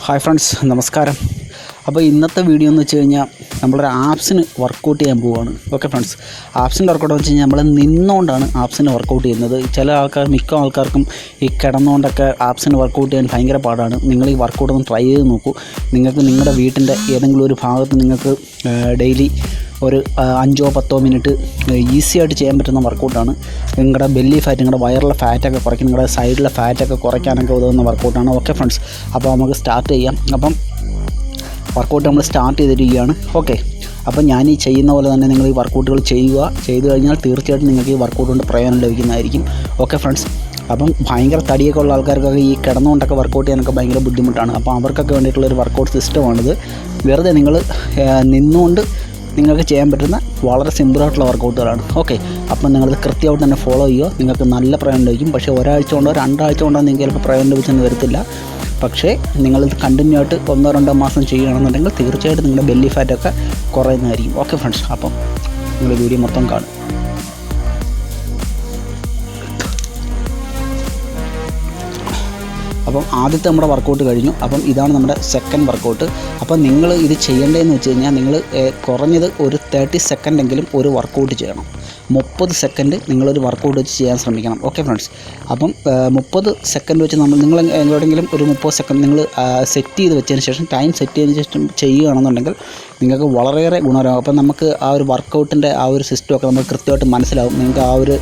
Hi friends, നമസ്കാരം. അപ്പോൾ ഇന്നത്തെ വീഡിയോ എന്ന് വെച്ച് കഴിഞ്ഞാൽ നമ്മളൊരു ആപ്സിന് വർക്കൗട്ട് ചെയ്യാൻ പോവുകയാണ്. ഓക്കെ ഫ്രണ്ട്സ്, ആപ്സിൻ്റെ വർക്കൗട്ട് വെച്ച് കഴിഞ്ഞാൽ നമ്മൾ നിന്നുകൊണ്ടാണ് ആപ്സിന് വർക്കൗട്ട് ചെയ്യുന്നത്. മിക്ക ആൾക്കാർക്കും ഈ കിടന്നുകൊണ്ടൊക്കെ ആപ്സിന് വർക്കൗട്ട് ചെയ്യാൻ ഭയങ്കര പാടാണ്. നിങ്ങൾ ഈ വർക്കൗട്ട് ഒന്ന് ട്രൈ ചെയ്ത് നോക്കൂ. നിങ്ങൾക്ക് നിങ്ങളുടെ വീട്ടിൻ്റെ ഏതെങ്കിലും ഒരു ഭാഗത്ത് നിങ്ങൾക്ക് ഡെയിലി ഒരു 5-10 മിനിറ്റ് ഈസി ആയിട്ട് ചെയ്യാൻ പറ്റുന്ന വർക്കൗട്ടാണ്. നിങ്ങളുടെ ബെല്ലി ഫാറ്റ്, നിങ്ങളുടെ വയറിലെ ഫാറ്റൊക്കെ കുറയ്ക്കും, നിങ്ങളുടെ സൈഡിലെ ഫാറ്റൊക്കെ കുറയ്ക്കാനൊക്കെ ഉതകുന്ന വർക്കൗട്ടാണ്. ഓക്കെ ഫ്രണ്ട്സ്, അപ്പോൾ നമുക്ക് സ്റ്റാർട്ട് ചെയ്യാം. അപ്പം വർക്കൗട്ട് നമ്മൾ സ്റ്റാർട്ട് ചെയ്തിരിക്കുകയാണ്. ഓക്കെ, അപ്പം ഞാൻ ഈ ചെയ്യുന്ന പോലെ തന്നെ നിങ്ങൾ ഈ വർക്കൗട്ടുകൾ ചെയ്തു കഴിഞ്ഞാൽ തീർച്ചയായിട്ടും നിങ്ങൾക്ക് ഈ വർക്കൗട്ട് കൊണ്ട് പ്രയോജനം ലഭിക്കുന്നതായിരിക്കും. ഓക്കെ ഫ്രണ്ട്സ്, അപ്പം ഭയങ്കര തടിയൊക്കെ ഉള്ള ആൾക്കാർക്കൊക്കെ ഈ കിടന്നുകൊണ്ടൊക്കെ വർക്കൗട്ട് ചെയ്യാനൊക്കെ ഭയങ്കര ബുദ്ധിമുട്ടാണ്. അപ്പോൾ അവർക്കൊക്കെ വേണ്ടിയിട്ടുള്ളൊരു വർക്കൗട്ട് സിസ്റ്റമാണിത്. വെറുതെ നിങ്ങൾ നിന്നുകൊണ്ട് നിങ്ങൾക്ക് ചെയ്യാൻ പറ്റുന്ന വളരെ സിമ്പിളായിട്ടുള്ള വർക്കൗട്ടുകളാണ്. ഓക്കെ, അപ്പം നിങ്ങളിത് കൃത്യമായിട്ട് തന്നെ ഫോളോ ചെയ്യുക. നിങ്ങൾക്ക് നല്ല പ്രയോജനം ലഭിക്കും. പക്ഷേ ഒരാഴ്ച കൊണ്ടോ 2 ആഴ്ച കൊണ്ടോ നിങ്ങൾക്ക് ചിലപ്പോൾ പ്രയോജനം ലഭിച്ചെന്ന് വരത്തില്ല. പക്ഷേ നിങ്ങളിത് കണ്ടിന്യൂ ആയിട്ട് 1-2 മാസം ചെയ്യുകയാണെന്നുണ്ടെങ്കിൽ തീർച്ചയായിട്ടും നിങ്ങളുടെ ബെല്ലി ഫാറ്റൊക്കെ കുറയുന്നതായിരിക്കും. ഓക്കെ ഫ്രണ്ട്സ്, അപ്പം നിങ്ങൾ വീഡിയോ മൊത്തം കാണും. അപ്പം ആദ്യത്തെ നമ്മുടെ വർക്കൗട്ട് കഴിഞ്ഞു. അപ്പം ഇതാണ് നമ്മുടെ സെക്കൻഡ് വർക്കൗട്ട്. അപ്പം നിങ്ങൾ ഇത് ചെയ്യേണ്ടതെന്ന് വെച്ച് കഴിഞ്ഞാൽ നിങ്ങൾ കുറഞ്ഞത് ഒരു 30 സെക്കൻഡെങ്കിലും ഒരു വർക്കൗട്ട് ചെയ്യണം. 30 സെക്കൻഡ് നിങ്ങളൊരു വർക്കൗട്ട് വെച്ച് ചെയ്യാൻ ശ്രമിക്കണം. ഓക്കെ ഫ്രണ്ട്സ്, അപ്പം 30 സെക്കൻഡ് വെച്ച് നിങ്ങൾ എവിടെയെങ്കിലും ഒരു 30 സെക്കൻഡ് നിങ്ങൾ സെറ്റ് ചെയ്ത് വെച്ചതിന് ശേഷം, ടൈം സെറ്റ് ചെയ്തതിന് ശേഷം ചെയ്യുകയാണെന്നുണ്ടെങ്കിൽ നിങ്ങൾക്ക് വളരെയേറെ ഗുണകരമാകും. അപ്പം നമുക്ക് ആ ഒരു വർക്കൗട്ടിൻ്റെ ആ ഒരു സിസ്റ്റമൊക്കെ നമുക്ക് കൃത്യമായിട്ട് മനസ്സിലാവും. നിങ്ങൾക്ക് ആ ഒരു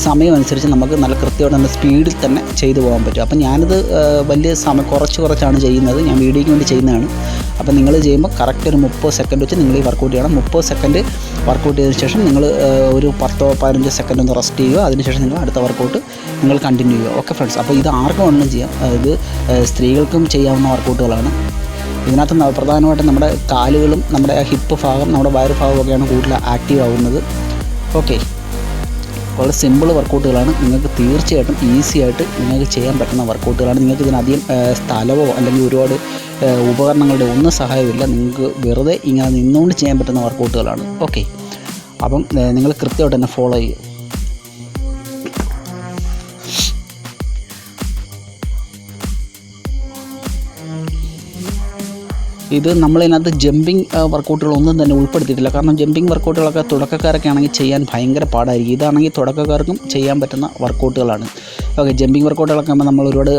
സമയം അനുസരിച്ച് നമുക്ക് നല്ല കൃത്യമായിട്ട് നല്ല സ്പീഡിൽ തന്നെ ചെയ്തു പോകാൻ പറ്റും. അപ്പം ഞാനിത് വലിയ സമയം കുറച്ചാണ് ചെയ്യുന്നത്. ഞാൻ വീഡിയോയ്ക്ക് വേണ്ടി ചെയ്യുന്നതാണ്. അപ്പം നിങ്ങൾ ചെയ്യുമ്പോൾ കറക്റ്റ് ഒരു 30 സെക്കൻഡ് വെച്ച് നിങ്ങൾ ഈ വർക്കൗട്ട് ചെയ്യണം. 30 സെക്കൻഡ് വർക്കൗട്ട് ചെയ്തതിന് ശേഷം നിങ്ങൾ ഒരു 10-15 സെക്കൻഡ് ഒന്ന് റെസ്റ്റ് ചെയ്യുക. അതിനുശേഷം നിങ്ങൾ അടുത്ത വർക്കൗട്ട് നിങ്ങൾ കണ്ടിന്യൂ ചെയ്യുക. ഓക്കെ ഫ്രണ്ട്സ്, അപ്പോൾ ഇത് ആർക്കും വേണമെങ്കിലും ചെയ്യാം. ഇത് സ്ത്രീകൾക്കും ചെയ്യാവുന്ന വർക്കൗട്ടുകളാണ്. ഇതിനകത്ത് പ്രധാനമായിട്ടും നമ്മുടെ കാലുകളും നമ്മുടെ ഹിപ്പ് ഭാഗം, നമ്മുടെ വയറ് ഭാഗമൊക്കെയാണ് കൂടുതൽ ആക്റ്റീവ് ആവുന്നത്. ഓക്കെ, വളരെ സിമ്പിൾ വർക്കൗട്ടുകളാണ്. നിങ്ങൾക്ക് തീർച്ചയായിട്ടും ഈസി ആയിട്ട് നിങ്ങൾക്ക് ചെയ്യാൻ പറ്റുന്ന വർക്കൗട്ടുകളാണ്. നിങ്ങൾക്ക് ഇതിനധികം സ്ഥലമോ അല്ലെങ്കിൽ ഒരുപാട് ഉപകരണങ്ങളുടെ ഒന്നും സഹായമില്ല. നിങ്ങൾക്ക് വെറുതെ ഇങ്ങനെ നിന്നുകൊണ്ട് ചെയ്യാൻ പറ്റുന്ന വർക്കൗട്ടുകളാണ്. ഓക്കെ, അപ്പം നിങ്ങൾ കൃത്യമായിട്ട് തന്നെ ഫോളോ ചെയ്യുക. ഇത് നമ്മളിതിനകത്ത് ജമ്പിങ് വർക്കൗട്ടുകളൊന്നും തന്നെ ഉൾപ്പെടുത്തിയിട്ടില്ല. കാരണം ജമ്പിങ് വർക്കൗട്ടുകളൊക്കെ തുടക്കക്കാരൊക്കെ ആണെങ്കിൽ ചെയ്യാൻ ഭയങ്കര പാടായിരിക്കും. ഇതാണെങ്കിൽ തുടക്കക്കാർക്കും ചെയ്യാൻ പറ്റുന്ന വർക്കൗട്ടുകളാണ്. ഓക്കെ, ജമ്പിങ് വർക്കൗട്ടുകളൊക്കെ ആകുമ്പോൾ നമ്മൾ ഒരുപാട്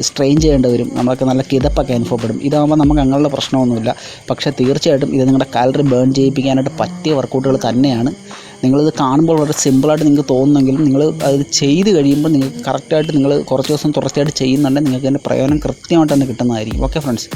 സ്ട്രെയിൻ ചെയ്യേണ്ടി വരും. നമ്മളൊക്കെ നല്ല കിതപ്പൊക്കെ അനുഭവപ്പെടും. ഇതാകുമ്പോൾ നമുക്ക് അങ്ങനെയുള്ള പ്രശ്നമൊന്നുമില്ല. പക്ഷേ തീർച്ചയായിട്ടും ഇത് നിങ്ങളുടെ കാലറി ബേൺ ചെയ്യിപ്പിക്കാനായിട്ട് പറ്റിയ വർക്കൗട്ടുകൾ തന്നെയാണ്. നിങ്ങളിത് കാണുമ്പോൾ വളരെ സിമ്പിളായിട്ട് നിങ്ങൾക്ക് തോന്നുമെങ്കിലും നിങ്ങൾ അത് ചെയ്ത് കഴിയുമ്പോൾ നിങ്ങൾക്ക് കറക്റ്റായിട്ട് നിങ്ങൾ കുറച്ച് ദിവസം തുടർച്ചയായിട്ട് ചെയ്യുന്നുണ്ടെങ്കിൽ നിങ്ങൾക്ക് അതിൻ്റെ പ്രയോജനം കൃത്യമായിട്ട് തന്നെ കിട്ടുന്നതായിരിക്കും. ഓക്കെ ഫ്രണ്ട്സ്,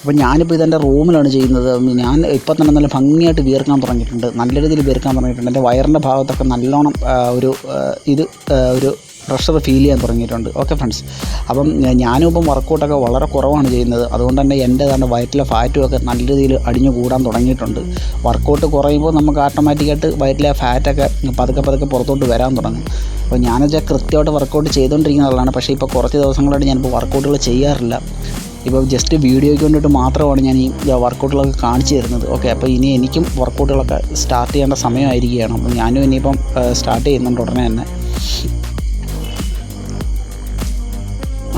അപ്പോൾ ഞാനിപ്പോൾ ഇതെൻ്റെ റൂമിലാണ് ചെയ്യുന്നത്. ഞാൻ ഇപ്പം തന്നെ നല്ല ഭംഗിയായിട്ട് വിയർക്കാൻ തുടങ്ങിയിട്ടുണ്ട്. നല്ല രീതിയിൽ വിയർക്കാൻ തുടങ്ങിയിട്ടുണ്ട്. എൻ്റെ വയറിൻ്റെ ഭാഗത്തൊക്കെ നല്ലോണം ഒരു പ്രഷർ ഫീൽ ചെയ്യാൻ തുടങ്ങിയിട്ടുണ്ട്. ഓക്കെ ഫ്രണ്ട്സ്, അപ്പം ഞാനും ഇപ്പം വർക്കൗട്ടൊക്കെ വളരെ കുറവാണ് ചെയ്യുന്നത്. അതുകൊണ്ട് തന്നെ എൻ്റെ വയറ്റിലെ ഫാറ്റും ഒക്കെ നല്ല രീതിയിൽ അടിഞ്ഞു കൂടാൻ തുടങ്ങിയിട്ടുണ്ട്. വർക്കൗട്ട് കുറയുമ്പോൾ നമുക്ക് ഓട്ടോമാറ്റിക്കായിട്ട് വയറ്റിലെ ഫാറ്റൊക്കെ പതുക്കെ പുറത്തോട്ട് വരാൻ തുടങ്ങും. അപ്പോൾ ഞാനെന്നുവെച്ചാൽ കൃത്യമായിട്ട് വർക്കൗട്ട് ചെയ്തുകൊണ്ടിരിക്കുന്ന ആളാണ്. പക്ഷേ ഇപ്പോൾ കുറച്ച് ദിവസങ്ങളായിട്ട് ഞാനിപ്പോൾ വർക്കൗട്ടുകൾ ചെയ്യാറില്ല. ഇപ്പോൾ ജസ്റ്റ് വീഡിയോയ്ക്ക് വേണ്ടിയിട്ട് മാത്രമാണ് ഞാൻ ഈ വർക്കൗട്ടുകളൊക്കെ കാണിച്ചു തരുന്നത്. ഓക്കെ, അപ്പോൾ ഇനി എനിക്കും വർക്കൗട്ടുകളൊക്കെ സ്റ്റാർട്ട് ചെയ്യേണ്ട സമയമായിരിക്കുകയാണ്. അപ്പോൾ ഞാനും ഇനിയിപ്പം സ്റ്റാർട്ട് ചെയ്യുന്നുണ്ട് ഉടനെ തന്നെ.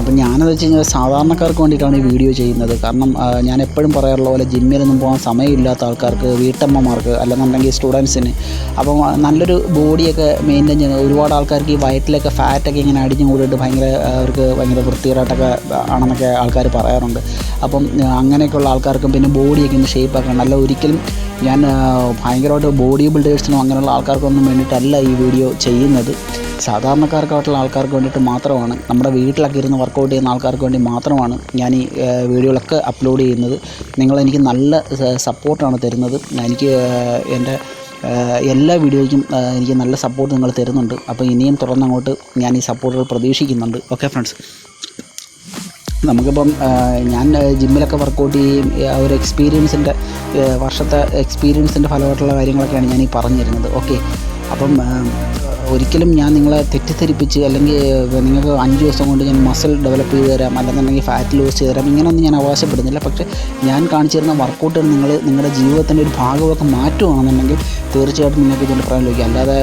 അപ്പം ഞാനെന്ന് വെച്ച് കഴിഞ്ഞാൽ സാധാരണക്കാർക്ക് വേണ്ടിയിട്ടാണ് ഈ വീഡിയോ ചെയ്യുന്നത്. കാരണം ഞാൻ എപ്പോഴും പറയാറുള്ള പോലെ ജിമ്മിലൊന്നും പോകാൻ സമയമില്ലാത്ത ആൾക്കാർക്ക്, വീട്ടമ്മമാർക്ക്, അല്ലെന്നുണ്ടെങ്കിൽ സ്റ്റുഡൻസിന്, അപ്പം നല്ലൊരു ബോഡിയൊക്കെ മെയിൻറ്റെയിൻ ചെയ്യുന്ന ഒരുപാട് ആൾക്കാർക്ക് ഈ വയറ്റിലൊക്കെ ഫാറ്റൊക്കെ ഇങ്ങനെ അടിഞ്ഞു കൂടിയിട്ട് അവർക്ക് ഭയങ്കര വൃത്തികേടായിട്ടൊക്കെ ആണെന്നൊക്കെ ആൾക്കാർ പറയാറുണ്ട്. അപ്പം അങ്ങനെയൊക്കെയുള്ള ആൾക്കാർക്കും പിന്നെ ബോഡിയൊക്കെ ഒന്ന് ഷേപ്പാക്കണം. അല്ല, ഒരിക്കലും ഞാൻ ഭയങ്കരമായിട്ട് ബോഡി ബിൽഡേഴ്സിനും അങ്ങനെയുള്ള ആൾക്കാർക്കൊന്നും വേണ്ടിയിട്ടല്ല ഈ വീഡിയോ ചെയ്യുന്നത്. സാധാരണക്കാർക്കായിട്ടുള്ള ആൾക്കാർക്ക് വേണ്ടിയിട്ട് മാത്രമാണ്, നമ്മുടെ വീട്ടിലൊക്കെ ഇരുന്ന് വർക്കൗട്ട് ചെയ്യുന്ന ആൾക്കാർക്ക് വേണ്ടി മാത്രമാണ് ഞാൻ ഈ വീഡിയോകളൊക്കെ അപ്ലോഡ് ചെയ്യുന്നത്. നിങ്ങളെനിക്ക് നല്ല സപ്പോർട്ടാണ് തരുന്നത്. എനിക്ക് എൻ്റെ എല്ലാ വീഡിയോയ്ക്കും എനിക്ക് നല്ല സപ്പോർട്ട് നിങ്ങൾ തരുന്നുണ്ട്. അപ്പോൾ ഇനിയും തുടർന്നങ്ങോട്ട് ഞാൻ ഈ സപ്പോർട്ടുകൾ പ്രതീക്ഷിക്കുന്നുണ്ട്. ഓക്കെ ഫ്രണ്ട്സ്, നമുക്കിപ്പം ഞാൻ ജിമ്മിലൊക്കെ വർക്കൗട്ട് ചെയ്യും, ഒരു വർഷത്തെ എക്സ്പീരിയൻസിൻ്റെ ഫലമായിട്ടുള്ള കാര്യങ്ങളൊക്കെയാണ് ഞാൻ ഈ പറഞ്ഞു തരുന്നത്. ഓക്കെ, അപ്പം ഒരിക്കലും ഞാൻ നിങ്ങളെ തെറ്റിദ്ധരിപ്പിച്ച് അല്ലെങ്കിൽ നിങ്ങൾക്ക് 5 ദിവസം കൊണ്ട് ഞാൻ മസിൽ ഡെവലപ്പ് ചെയ്ത് തരാം, അല്ലെന്നുണ്ടെങ്കിൽ ഫാറ്റ് ലോസ് ചെയ്ത് തരാം, ഇങ്ങനെയൊന്നും ഞാൻ അവകാശപ്പെടുന്നില്ല. പക്ഷേ ഞാൻ കാണിച്ചു തരുന്ന വർക്കൗട്ടുകൾ നിങ്ങളുടെ ജീവിതത്തിൻ്റെ ഒരു ഭാഗമൊക്കെ മാറ്റുകയാണെന്നുണ്ടെങ്കിൽ തീർച്ചയായിട്ടും നിങ്ങൾക്ക് ഇതിൻ്റെ പ്രായം ലഭിക്കും. അല്ലാതെ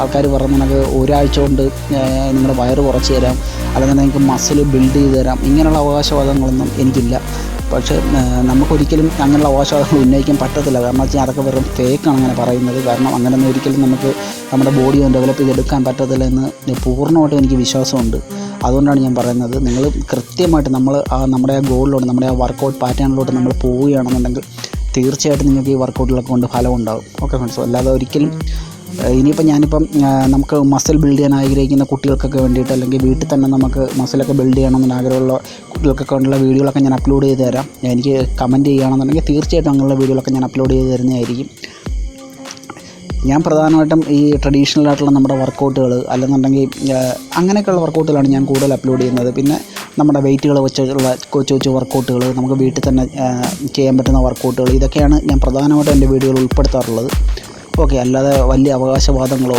ആൾക്കാർ പറഞ്ഞ് നമുക്ക് ഒരാഴ്ച കൊണ്ട് നിങ്ങളുടെ വയറ് കുറച്ച് തരാം, അല്ലെന്നുണ്ടെങ്കിൽ നിങ്ങൾക്ക് മസിൽ ബിൽഡ് ചെയ്ത് തരാം, ഇങ്ങനെയുള്ള അവകാശവാദങ്ങളൊന്നും എനിക്കില്ല. പക്ഷേ നമുക്കൊരിക്കലും അങ്ങനെയുള്ള അവകാശവാദങ്ങൾ ഉന്നയിക്കാൻ പറ്റത്തില്ല. കാരണം വെച്ചാൽ അതൊക്കെ വെറും ഫേക്കാണ് അങ്ങനെ പറയുന്നത്. കാരണം അങ്ങനെയൊന്നും ഒരിക്കലും നമുക്ക് നമ്മുടെ ബോഡി ഒന്ന് ഡെവലപ്പ് ചെയ്തെടുക്കാൻ പറ്റത്തില്ല എന്ന് പൂർണ്ണമായിട്ടും എനിക്ക് വിശ്വാസമുണ്ട്. അതുകൊണ്ടാണ് ഞാൻ പറയുന്നത്, നിങ്ങൾ കൃത്യമായിട്ട് നമ്മുടെ ആ ഗോളിലോട്ട്, നമ്മുടെ ആ വർക്കൗട്ട് പാറ്റേണിലോട്ട് നമ്മൾ പോവുകയാണെന്നുണ്ടെങ്കിൽ തീർച്ചയായിട്ടും നിങ്ങൾക്ക് ഈ വർക്കൗട്ടിലൊക്കെ കൊണ്ട് ഫലം ഉണ്ടാകും. Okay friends. അല്ലാതെ ഒരിക്കലും ഇനിയിപ്പോൾ നമുക്ക് മസിൽ ബിൽഡ് ചെയ്യാൻ ആഗ്രഹിക്കുന്ന കുട്ടികൾക്കൊക്കെ വേണ്ടിയിട്ട്, അല്ലെങ്കിൽ വീട്ടിൽ തന്നെ നമുക്ക് മസിലൊക്കെ ബിൽഡ് ചെയ്യണമെന്ന് ആഗ്രഹമുള്ള കുട്ടികൾക്കൊക്കെ ഉള്ള വീഡിയോകളൊക്കെ ഞാൻ അപ്ലോഡ് ചെയ്ത് തരാം. എനിക്ക് കമൻറ്റ് ചെയ്യുകയാണെന്നുണ്ടെങ്കിൽ തീർച്ചയായിട്ടും അങ്ങനെയുള്ള വീഡിയോകളൊക്കെ ഞാൻ അപ്ലോഡ് ചെയ്ത് തരുന്നതായിരിക്കും. ഞാൻ പ്രധാനമായിട്ടും ഈ ട്രഡീഷണൽ ആയിട്ടുള്ള നമ്മുടെ വർക്കൗട്ടുകൾ, അല്ലെന്നുണ്ടെങ്കിൽ അങ്ങനെയൊക്കെയുള്ള വർക്കൗട്ടുകളാണ് ഞാൻ കൂടുതൽ അപ്ലോഡ് ചെയ്യുന്നത്. പിന്നെ നമ്മുടെ വെയിറ്റുകൾ വെച്ചുള്ള കൊച്ചു വർക്കൗട്ടുകൾ, നമുക്ക് വീട്ടിൽ തന്നെ ചെയ്യാൻ പറ്റുന്ന വർക്കൗട്ടുകൾ, ഇതൊക്കെയാണ് ഞാൻ പ്രധാനമായിട്ടും എൻ്റെ വീഡിയോയിൽ ഉൾപ്പെടുത്താറുള്ളത്. ഓക്കെ. അല്ലാതെ വലിയ അവകാശവാദങ്ങളോ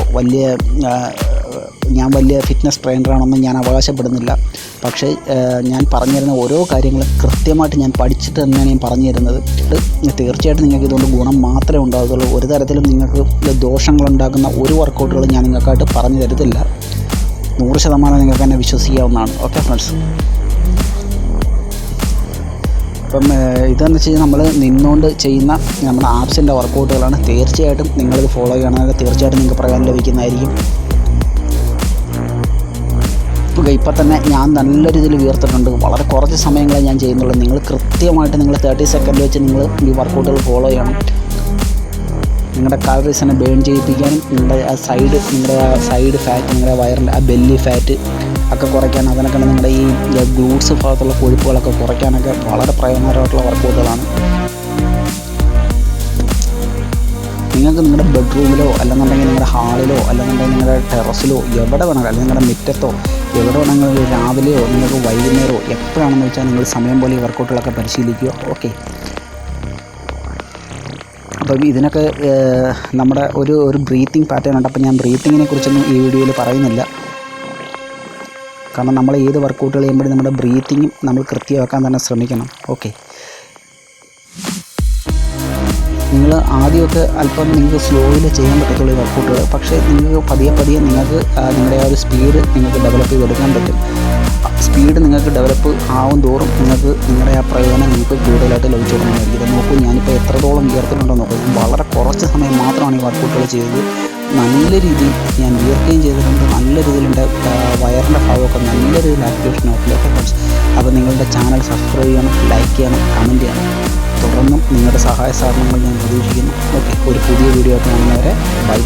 ഞാൻ വലിയ ഫിറ്റ്നസ് ട്രെയിനറാണെന്ന് ഞാൻ അവകാശപ്പെടുന്നില്ല. പക്ഷേ ഞാൻ പറഞ്ഞു തരുന്ന ഓരോ കാര്യങ്ങളും കൃത്യമായിട്ട് ഞാൻ പഠിച്ചിട്ട് തന്നെയാണ് ഞാൻ പറഞ്ഞു തരുന്നത്. തീർച്ചയായിട്ടും നിങ്ങൾക്ക് ഇതുകൊണ്ട് ഗുണം മാത്രമേ ഉണ്ടാകുള്ളൂ. ഒരു തരത്തിലും നിങ്ങൾക്ക് ദോഷങ്ങളുണ്ടാക്കുന്ന ഒരു വർക്കൗട്ടുകളും ഞാൻ നിങ്ങൾക്കായിട്ട് പറഞ്ഞു തരത്തില്ല. 100% നിങ്ങൾക്ക് എന്നെ വിശ്വസിക്കാവുന്നതാണ്. Okay friends. അപ്പം ഇതെന്ന് വെച്ച് കഴിഞ്ഞാൽ നമ്മൾ നിന്നുകൊണ്ട് ചെയ്യുന്ന നമ്മുടെ ആപ്സിൻ്റെ വർക്കൗട്ടുകളാണ്. തീർച്ചയായിട്ടും നിങ്ങളിത് ഫോളോ ചെയ്യുകയാണെങ്കിൽ തീർച്ചയായിട്ടും നിങ്ങൾക്ക് പ്രയോജനം ലഭിക്കുന്നതായിരിക്കും. ഇപ്പം തന്നെ ഞാൻ നല്ല രീതിയിൽ ഉയർത്തിട്ടുണ്ട്. വളരെ കുറച്ച് സമയങ്ങളെ ഞാൻ ചെയ്യുന്നുള്ളൂ. നിങ്ങൾ കൃത്യമായിട്ട് 30 സെക്കൻഡ് വെച്ച് നിങ്ങൾ ഈ വർക്കൗട്ടുകൾ ഫോളോ ചെയ്യണം. നിങ്ങളുടെ കാലറീസിനെ ബേൺ ചെയ്യിപ്പിക്കാനും നിങ്ങളുടെ സൈഡ് ഫാറ്റ്, നിങ്ങളുടെ വയറിൻ്റെ ആ ബെല്ലി ഫാറ്റ് ഒക്കെ കുറയ്ക്കാൻ, അതിനൊക്കെ നിങ്ങളുടെ ഈ ഗ്ലൂട്ട്സ് ഭാഗത്തുള്ള കൊഴുപ്പുകളൊക്കെ കുറയ്ക്കാനൊക്കെ വളരെ പ്രയോജനകരമായിട്ടുള്ള വർക്കൗട്ടുകളാണ്. നിങ്ങൾക്ക് നിങ്ങളുടെ ബെഡ്റൂമിലോ, അല്ലെന്നുണ്ടെങ്കിൽ നിങ്ങളുടെ ഹാളിലോ, അല്ലെന്നുണ്ടെങ്കിൽ നിങ്ങളുടെ ടെറസിലോ, എവിടെ വേണമെങ്കിലും, അല്ലെങ്കിൽ നിങ്ങളുടെ മുറ്റത്തോ എവിടെ വേണമെങ്കിലും രാവിലെയോ നിങ്ങൾക്ക് വൈകുന്നേരമോ എപ്പോഴാണെന്ന് വെച്ചാൽ നിങ്ങൾ സമയം പോലെ ഈ വർക്കൗട്ടുകളൊക്കെ പരിശീലിക്കുക. ഓക്കെ. അപ്പം ഇതിനൊക്കെ നമ്മുടെ ഒരു ബ്രീത്തിങ് പാറ്റേൺ ഉണ്ട്. അപ്പം ഞാൻ ബ്രീത്തിങ്ങിനെ കുറിച്ചൊന്നും ഈ വീഡിയോയിൽ പറയുന്നില്ല. കാരണം നമ്മൾ ഏത് വർക്കൗട്ടുകൾ ചെയ്യുമ്പോഴും നമ്മുടെ ബ്രീത്തിങ്ങും നമ്മൾ കൃത്യമാക്കാൻ തന്നെ ശ്രമിക്കണം. ഓക്കെ. നിങ്ങൾ ആദ്യമൊക്കെ അല്പം നിങ്ങൾക്ക് സ്ലോയിൽ ചെയ്യാൻ പറ്റത്തുള്ളൂ ഈ വർക്കൗട്ടുകൾ. പക്ഷേ നിങ്ങൾക്ക് പതിയെ നിങ്ങൾക്ക് നിങ്ങളുടെ ആ ഒരു സ്പീഡ് നിങ്ങൾക്ക് ഡെവലപ്പ് ചെയ്തെടുക്കാൻ പറ്റും. സ്പീഡ് നിങ്ങൾക്ക് ഡെവലപ്പ് ആവും തോറും നിങ്ങളുടെ ആ പ്രയോജനം നിങ്ങൾക്ക് കൂടുതലായിട്ട് ലഭിച്ചു തുടങ്ങുന്നതായിരിക്കും. നോക്കൂ, ഞാനിപ്പോൾ എത്രത്തോളം ഉയർത്തിട്ടുണ്ടെന്ന് നോക്കൂ. വളരെ കുറച്ച് സമയം മാത്രമാണ് ഈ വർക്കൗട്ടുകൾ ചെയ്തത്. നല്ല രീതിയിൽ ഞാൻ ഉയർത്തുകയും ചെയ്തിട്ടുണ്ട്. നല്ല രീതിയിൽ എൻ്റെ വയറിൻ്റെ ഭാഗമൊക്കെ നല്ല രീതിയിൽ ആക്ടിവേഷൻ ആയിട്ടുണ്ട്. അപ്പോൾ നിങ്ങളുടെ ചാനൽ സബ്സ്ക്രൈബ് ചെയ്യണം, ലൈക്ക് ചെയ്യണം, കമൻറ്റ് ചെയ്യണം. തുടർന്നും നിങ്ങളുടെ സഹായ സഹകരണങ്ങൾ ഞാൻ പ്രതീക്ഷിക്കുന്നു. ഓക്കെ. ഒരു പുതിയ വീഡിയോ ആയിട്ട് കാണുന്നവരെ ബൈ.